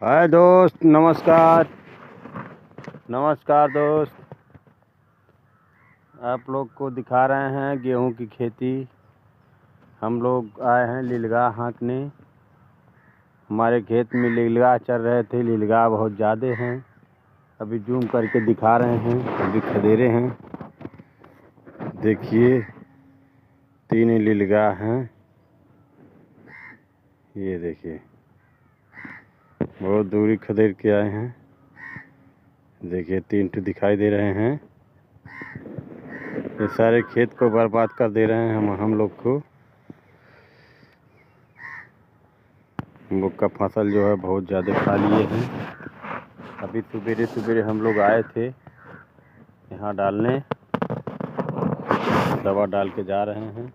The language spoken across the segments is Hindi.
हाय दोस्त, नमस्कार। नमस्कार दोस्त, आप लोग को दिखा रहे हैं गेहूं की खेती। हम लोग आए हैं लीलगाह हाँकने। हमारे खेत में लीलगाह चल रहे थे। लीलगाह बहुत ज़्यादा हैं। अभी जूम करके दिखा रहे हैं। अभी खदेरे हैं। देखिए 3 लीलगाह हैं। ये देखिए बहुत दूरी खदेड़ के आए हैं। देखिए 3 ठो दिखाई दे रहे हैं। ये सारे खेत को बर्बाद कर दे रहे हैं हम लोग को। हम लोग का फसल जो है बहुत ज़्यादा खा लिए हैं। अभी सुबेरे सुबेरे हम लोग आए थे यहाँ डालने। दवा डाल के जा रहे हैं।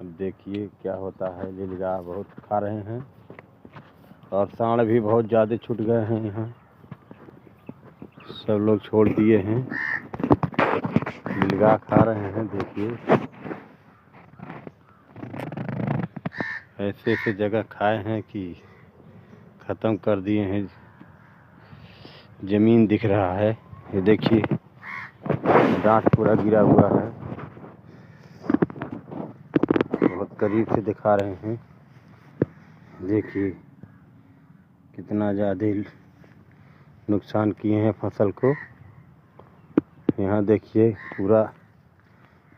अब देखिए क्या होता है। लीलगाह बहुत खा रहे हैं और सांड भी बहुत ज़्यादा छूट गए हैं। यहाँ सब लोग छोड़ दिए हैं। लीलगाह खा रहे हैं। देखिए ऐसे ऐसे जगह खाए हैं कि ख़त्म कर दिए हैं। ज़मीन दिख रहा है। ये देखिए डांट पूरा गिरा हुआ है। बहुत करीब से दिखा रहे हैं। देखिए कितना ज़्यादा नुकसान किए हैं फसल को। यहाँ देखिए पूरा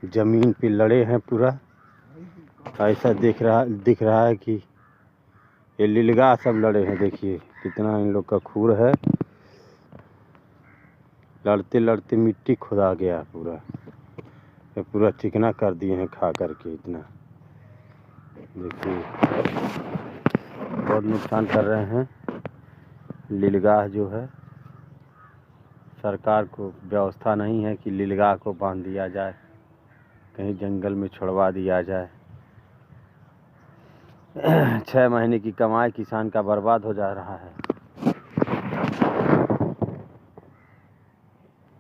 ज़मीन पे लड़े हैं। पूरा ऐसा दिख रहा है कि ये लीलगाह सब लड़े हैं। देखिए कितना इन लोग का खूर है। लड़ते लड़ते मिट्टी खुदा गया पूरा। ये पूरा चिकना कर दिए हैं खा करके। इतना देखिए बहुत नुकसान कर रहे हैं। लीलगाह जो है, सरकार को व्यवस्था नहीं है कि लीलगाह को बांध दिया जाए, कहीं जंगल में छुड़वा दिया जाए। 6 महीने की कमाई किसान का बर्बाद हो जा रहा है।